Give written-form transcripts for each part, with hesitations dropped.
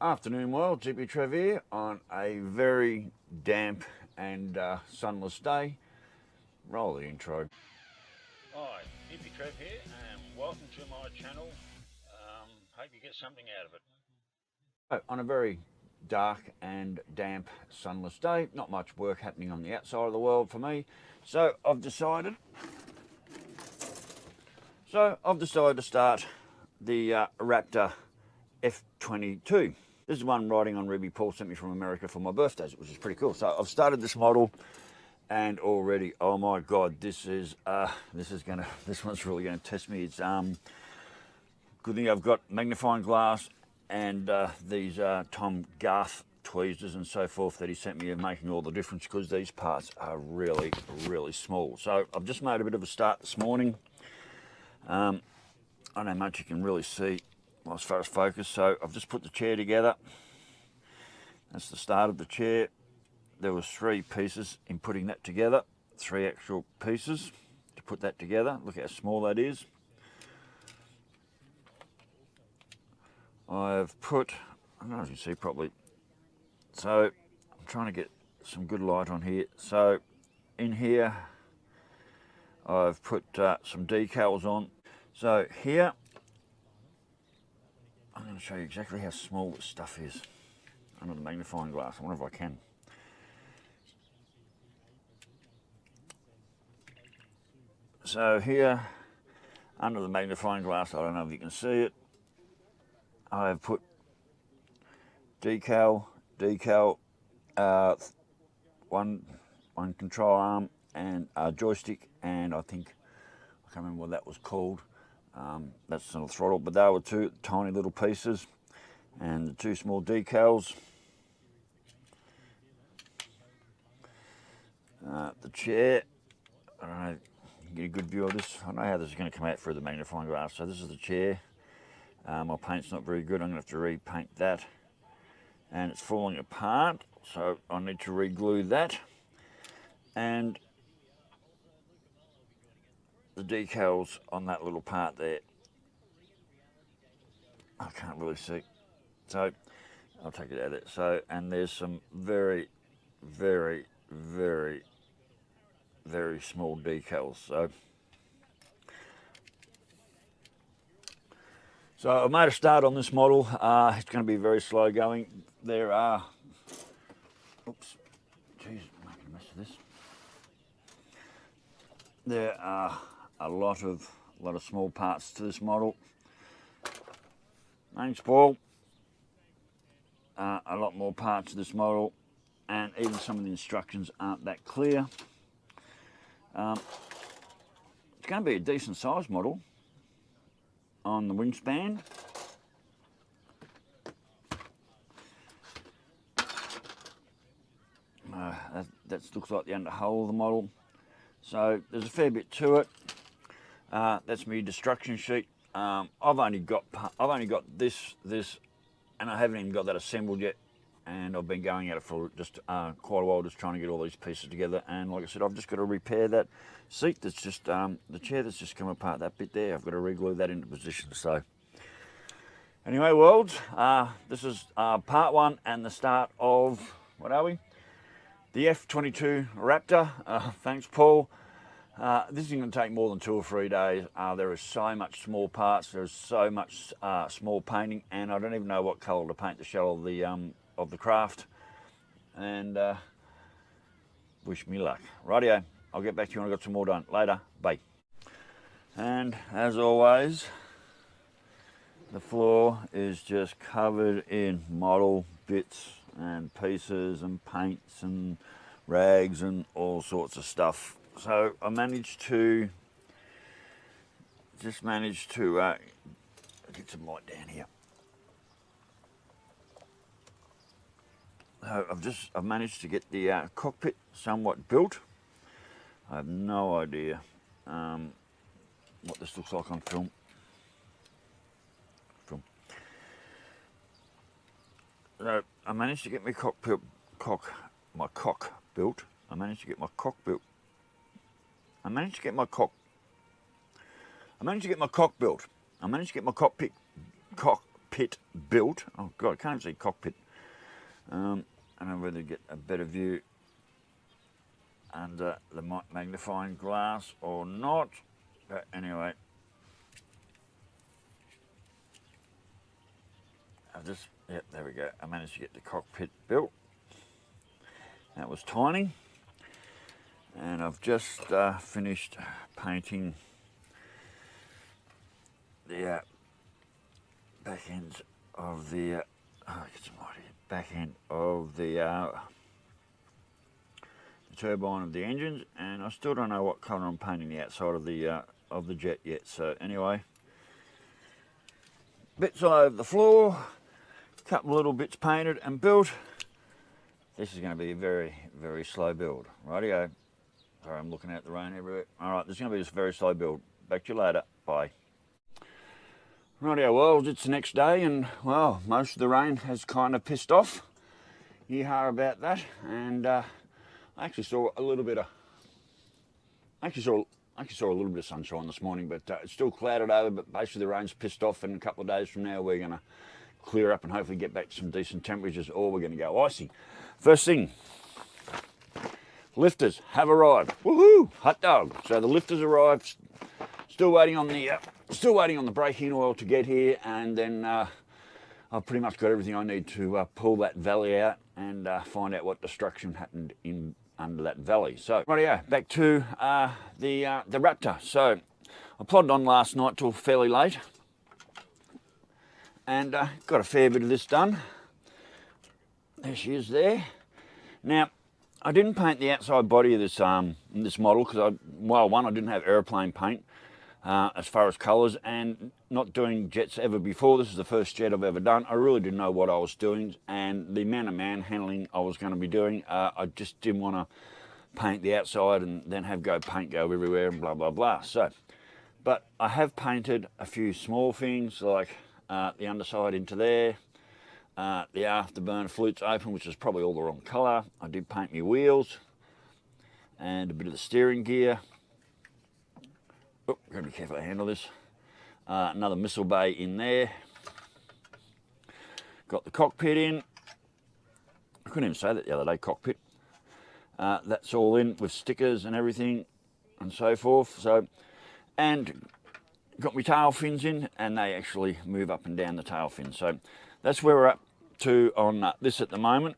Afternoon world, Hippy Trev here on a very damp and sunless day. Roll the intro. Hi, Hippy Trev here and welcome to my channel. Hope you get something out of it. On a very dark and damp sunless day, not much work happening on the outside of the world for me, so I've decided to start the RAPTOR F22. This is one riding on Ruby Paul sent me from America for my birthdays, which is pretty cool. So I've started this model, and already, oh my god, this one's really gonna test me. It's good thing I've got magnifying glass and these Tom Garth tweezers and so forth that he sent me are making all the difference, because these parts are really, really small. So I've just made a bit of a start this morning. I don't know much you can really see as far as focus, so I've just put the chair together. That's the start of the chair. There was 3 pieces in putting that together, 3 actual pieces to put that together. Look how small that is. I've put, I don't know if you can see properly, so I'm trying to get some good light on here. So in here I've put some decals on. So here I'm going to show you exactly how small this stuff is under the magnifying glass. I wonder if I can. So here, under the magnifying glass, I don't know if you can see it, I've put decal, one control arm and a joystick, and I can't remember what that was called. That's not a throttle, but they were 2 tiny little pieces, and the 2 small decals. The chair, I don't know, you can get a good view of this. I don't know how this is going to come out through the magnifying glass. So this is the chair. My paint's not very good. I'm going to have to repaint that, and it's falling apart, so I need to re-glue that. And the decals on that little part there, I can't really see, so I'll take it out of there. So, and there's some very, very, very, very small decals. So I've made a start on this model. It's going to be very slow going. There are, oops, geez, I'm making a mess of this. There are a lot of small parts to this model. Main spoil, a lot more parts to this model, and even some of the instructions aren't that clear. It's going to be a decent size model on the wingspan. That looks like the underhull of the model. So there's a fair bit to it. That's my destruction sheet. I've only got this, and I haven't even got that assembled yet. And I've been going at it for just quite a while, just trying to get all these pieces together. And like I said, I've just got to repair that seat that's just, the chair that's just come apart, that bit there. I've got to re-glue that into position. So anyway, worlds, this is part 1 and the start of, what are we? The F22 RAPTOR. Thanks, Paul. This isn't going to take more than 2 or 3 days. There is so much small parts. There's so much small painting, and I don't even know what colour to paint the shell of the craft. And wish me luck. Rightio, I'll get back to you when I've got some more done. Later, bye. And as always, the floor is just covered in model bits and pieces and paints and rags and all sorts of stuff. So I managed to get some light down here. So I've managed to get the cockpit somewhat built. I have no idea what this looks like on film. So I managed to get my cock built. I managed to get my cock built. I managed to get my cock built. I managed to get my cockpit cockpit built. Oh God, I can't see cockpit. I don't know whether to get a better view under the magnifying glass or not, but anyway, yep, there we go. I managed to get the cockpit built. That was tiny, and I've just finished painting the back ends of the back end of the turbine of the engines, and I still don't know what colour I'm painting the outside of the jet yet. So anyway, bits all over the floor, a couple of little bits painted and built. This is going to be a very, very slow build. Rightio. Sorry, I'm looking at the rain everywhere. All right, this is going to be a very slow build. Back to you later. Bye. Rightio, well, it's the next day, and well, most of the rain has kind of pissed off. You hear about that, and I actually saw a little bit of, a little bit of sunshine this morning, but it's still clouded over. But basically, the rain's pissed off, and a couple of days from now, we're going to clear up and hopefully get back to some decent temperatures, or we're going to go icy. First thing, lifters have arrived. Woohoo! Hot dog. So the lifters arrived. Still waiting on the braking oil to get here, and then I've pretty much got everything I need to pull that valley out and find out what destruction happened under that valley. So, rightio, back to the Raptor. So, I plodded on last night till fairly late, and got a fair bit of this done. There she is there. Now, I didn't paint the outside body of this this model because I didn't have aeroplane paint as far as colours, and not doing jets ever before. This is the first jet I've ever done. I really didn't know what I was doing, and the amount of manhandling I was going to be doing, I just didn't want to paint the outside and then have paint go everywhere and blah blah blah. So, but I have painted a few small things like the underside into there. The afterburner flutes open, which is probably all the wrong colour. I did paint my wheels and a bit of the steering gear. Oh, gotta be careful to handle this. Another missile bay in there. Got the cockpit in. I couldn't even say that the other day, cockpit. That's all in with stickers and everything and so forth. So, and got my tail fins in, and they actually move up and down the tail fins. So that's where we're up to on this at the moment.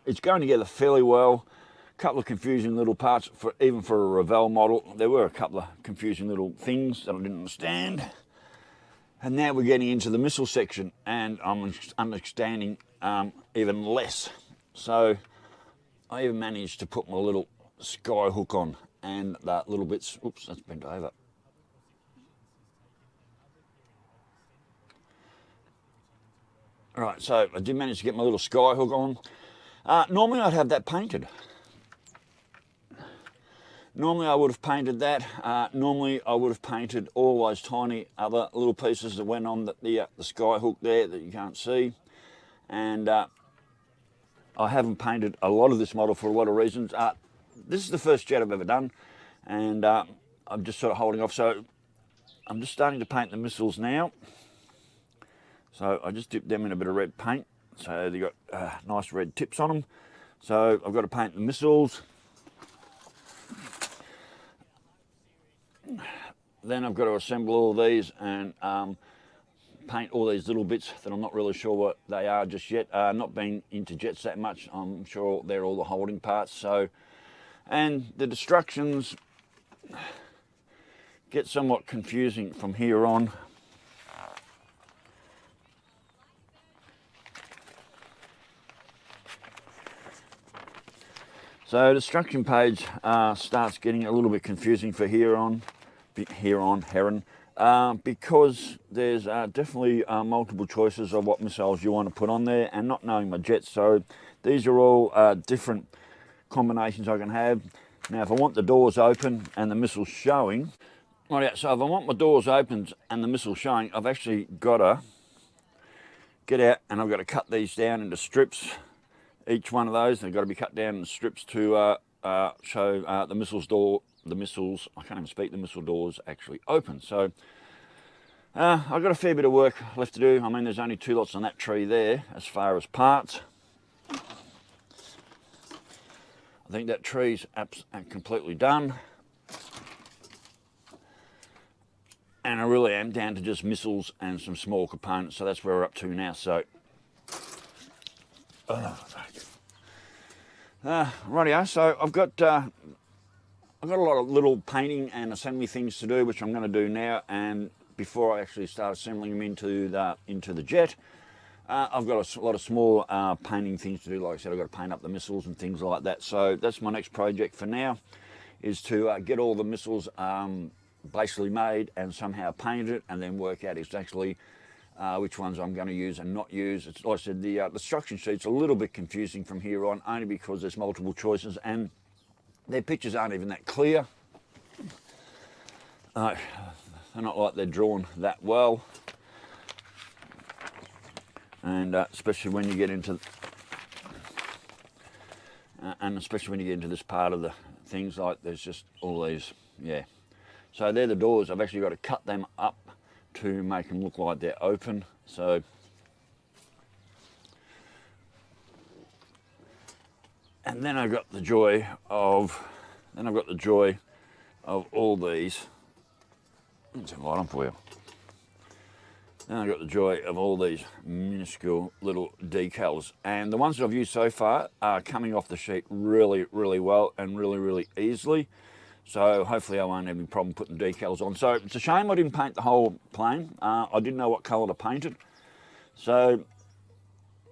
It's going together fairly well. A couple of confusing little parts, even for a Revell model. There were a couple of confusing little things that I didn't understand. And now we're getting into the missile section, and I'm understanding even less. So I even managed to put my little sky hook on, and that little bits, oops, that's bent over. Right, so I did manage to get my little sky hook on. Normally I'd have that painted. Normally I would have painted that. Normally I would have painted all those tiny other little pieces that went on the sky hook there that you can't see. And I haven't painted a lot of this model for a lot of reasons. This is the first jet I've ever done, and I'm just sort of holding off. So I'm just starting to paint the missiles now. So I just dipped them in a bit of red paint, so they got nice red tips on them. So I've got to paint the missiles. Then I've got to assemble all these and paint all these little bits that I'm not really sure what they are just yet. Not being into jets that much, I'm sure they're all the holding parts. So, and the destructions get somewhat confusing from here on. So the destruction page starts getting a little bit confusing for Heron, because there's definitely multiple choices of what missiles you want to put on there, and not knowing my jets. So these are all different combinations I can have. Now if I want the doors open and the missiles showing, so if I want my doors open and the missiles showing, I've actually got to get out and I've got to cut these down into strips. Each one of those, they've got to be cut down in strips to show the missiles, I can't even speak, the missile doors actually open. So I've got a fair bit of work left to do. I mean, there's only 2 lots on that tree there as far as parts. I think that tree's completely done. And I really am down to just missiles and some small components, so that's where we're up to now. So, rightio. So I've got a lot of little painting and assembly things to do, which I'm going to do now. And before I actually start assembling them into the jet, I've got a lot of small painting things to do. Like I said, I've got to paint up the missiles and things like that. So that's my next project for now, is to get all the missiles basically made and somehow painted, and then work out exactly which ones I'm going to use and not use. It's, like I said, the instruction sheet's a little bit confusing from here on, only because there's multiple choices and their pictures aren't even that clear. They're not like they're drawn that well, and especially when you get into this part of the things, like there's just all these, yeah. So they're the doors. I've actually got to cut them up to make them look like they're open. So and then I've got the joy of all these. Let's have a light on for you. Then I've got the joy of all these minuscule little decals, and the ones that I've used so far are coming off the sheet really, really well and really, really easily. So hopefully I won't have any problem putting decals on. So it's a shame I didn't paint the whole plane. I didn't know what colour to paint it. So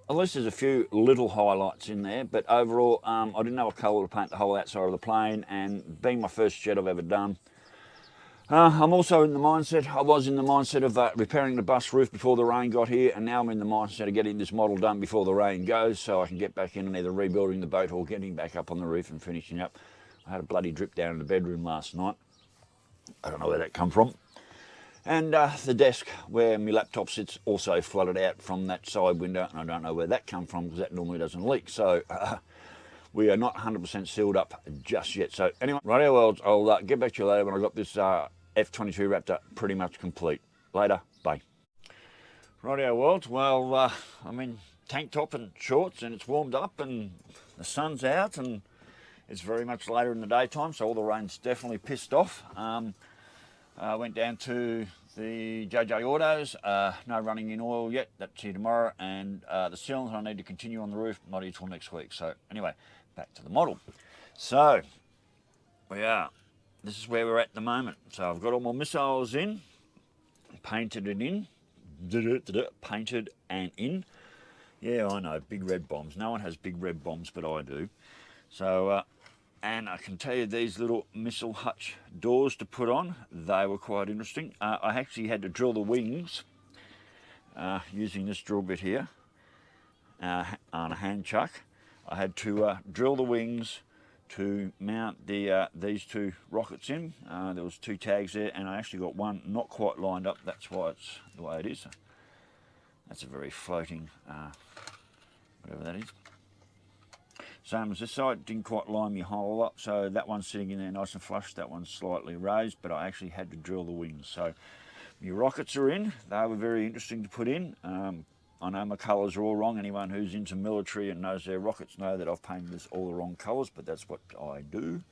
at least there's a few little highlights in there, but overall I didn't know what colour to paint the whole outside of the plane, and being my first jet I've ever done, I'm also in the mindset, I was in the mindset of repairing the bus roof before the rain got here, and now I'm in the mindset of getting this model done before the rain goes, so I can get back in and either rebuilding the boat or getting back up on the roof and finishing up. I had a bloody drip down in the bedroom last night. I don't know where that come from. And the desk where my laptop sits also flooded out from that side window, and I don't know where that come from because that normally doesn't leak. So we are not 100% sealed up just yet. So anyway, rightio, well, I'll get back to you later when I've got this F22 Raptor pretty much complete. Later, bye. Rightio, world. Well, I'm in tank top and shorts, and it's warmed up and the sun's out, and it's very much later in the daytime, so all the rain's definitely pissed off. I went down to the JJ Autos, no running in oil yet, that's here tomorrow, and the sealant I need to continue on the roof, not here till next week. So anyway, back to the model. So we are, this is where we're at the moment. So I've got all my missiles in, painted it in, painted and in. Yeah, I know, big red bombs. No one has big red bombs, but I do. So, and I can tell you these little missile hutch doors to put on, they were quite interesting. I actually had to drill the wings using this drill bit here on a hand chuck. I had to drill the wings to mount the these 2 rockets in. There was 2 tags there, and I actually got one not quite lined up. That's why it's the way it is. That's a very floating, whatever that is. Same as this side, didn't quite line my hole up, so that one's sitting in there nice and flush, that one's slightly raised, but I actually had to drill the wings. So my rockets are in, they were very interesting to put in. I know my colours are all wrong. Anyone who's into military and knows their rockets know that I've painted this all the wrong colours, but that's what I do.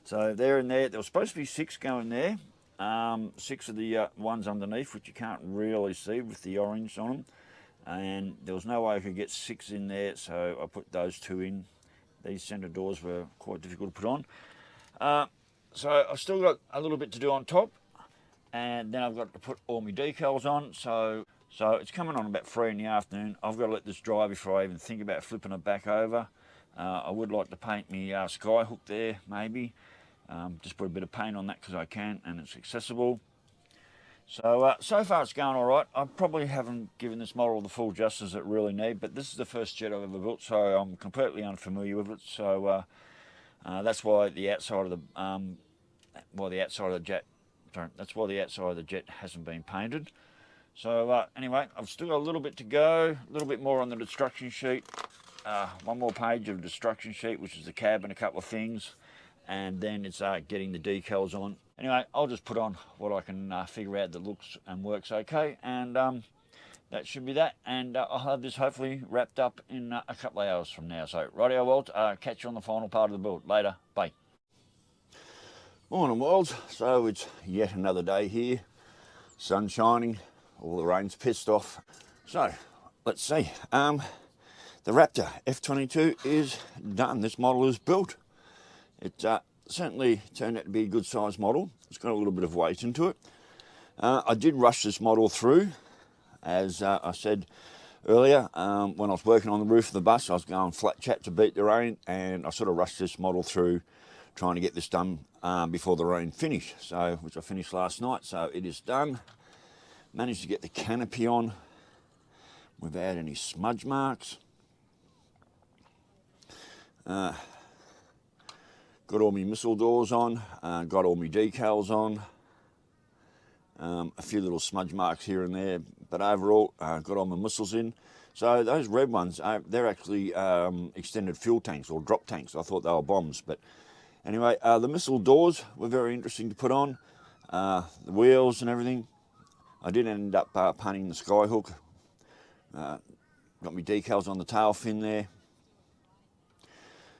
So they're in there. There was supposed to be 6 going there. 6 of the ones underneath, which you can't really see with the orange on them. And there was no way I could get 6 in there, so I put those 2 in. These centre doors were quite difficult to put on. So I've still got a little bit to do on top, and then I've got to put all my decals on. So it's coming on about 3 in the afternoon. I've got to let this dry before I even think about flipping it back over. I would like to paint my sky hook there, maybe. Just put a bit of paint on that because I can, and it's accessible. So, so far it's going all right. I probably haven't given this model the full justice it really need, but this is the first jet I've ever built, so I'm completely unfamiliar with it. So that's why the outside of the that's why the outside of the jet hasn't been painted. So anyway, I've still got a little bit to go, a little bit more on the destruction sheet. One more page of destruction sheet, which is the cab and a couple of things. and then it's getting the decals on. Anyway, I'll just put on what I can figure out that looks and works okay, and that should be that, and I'll have this hopefully wrapped up in a couple of hours from now. So rightio, Walt, catch you on the final part of the build. Later, bye. Morning, Worlds. So it's yet another day here, sun shining, all the rain's pissed off. So let's see, the Raptor F22 is done. This model is built. It certainly turned out to be a good size model. It's got a little bit of weight into it. I did rush this model through, as I said earlier. When I was working on the roof of the bus, I was going flat chat to beat the rain, and I sort of rushed this model through, trying to get this done before the rain finished. So, which I finished last night. So it is done. Managed to get the canopy on without any smudge marks. Got all my missile doors on, got all my decals on, a few little smudge marks here and there, but overall got all my missiles in. So those red ones, they're actually extended fuel tanks or drop tanks. I thought they were bombs, but anyway, the missile doors were very interesting to put on, the wheels and everything. I did end up painting the skyhook, got my decals on the tail fin there.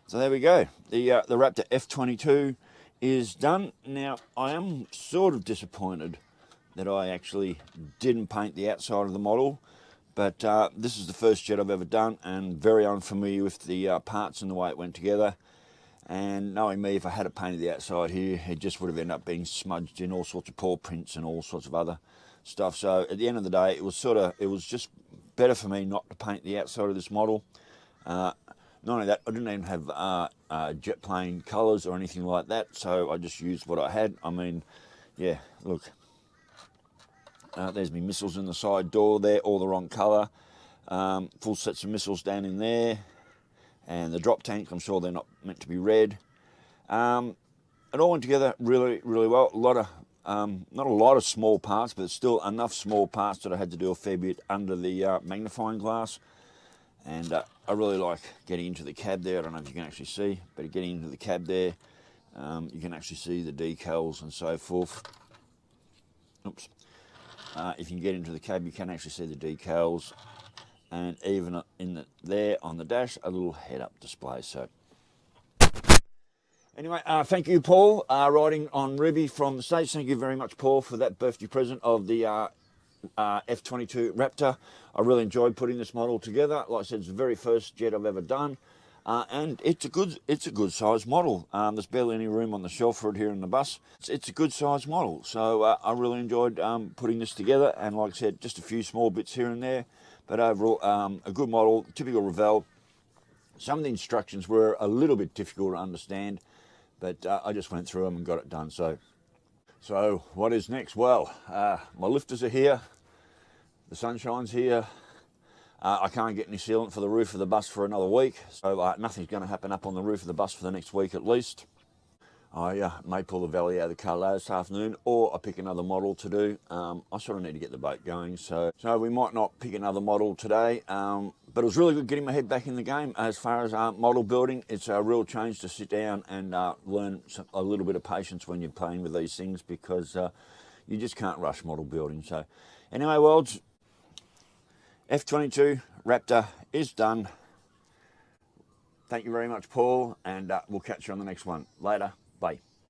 So there we go, the Raptor F22 is done. Now, I am sort of disappointed that I actually didn't paint the outside of the model, but this is the first jet I've ever done, and very unfamiliar with the parts and the way it went together. And knowing me, if I had it painted the outside here, it just would have ended up being smudged in all sorts of paw prints and all sorts of other stuff. So at the end of the day, it was just better for me not to paint the outside of this model. Not only that, I didn't even have jet plane colours or anything like that, so I just used what I had. I mean, yeah, look, there's my missiles in the side door there, all the wrong colour. Full sets of missiles down in there, and the drop tank, I'm sure they're not meant to be red. It all went together really, really well. A lot of, not a lot of small parts, but still enough small parts that I had to do a fair bit under the magnifying glass. And I really like getting into the cab there. I don't know if you can actually see, but getting into the cab there, you can actually see the decals and so forth. Oops. If you can get into the cab, you can actually see the decals, and even there on the dash, a little head-up display. So anyway, thank you, Paul, riding on Ruby from the States. Thank you very much, Paul, for that birthday present of the F22 Raptor. I really enjoyed putting this model together. Like I said, it's the very first jet I've ever done, and it's a good size model. There's barely any room on the shelf for it here in the bus. It's a good size model, so I really enjoyed putting this together. And like I said, just a few small bits here and there, but overall a good model, typical Revell. Some of the instructions were a little bit difficult to understand, but I just went through them and got it done. So what is next? Well, my lifters are here, the sunshine's here. I can't get any sealant for the roof of the bus for another week, so nothing's going to happen up on the roof of the bus for the next week at least. I may pull the valley out of the car later this afternoon, or I pick another model to do. I sort of need to get the boat going, so we might not pick another model today, but it was really good getting my head back in the game. As far as model building, it's a real change to sit down and learn a little bit of patience when you're playing with these things, because you just can't rush model building. So anyway, Worlds, F22 Raptor is done. Thank you very much, Paul, and we'll catch you on the next one. Later. Bye.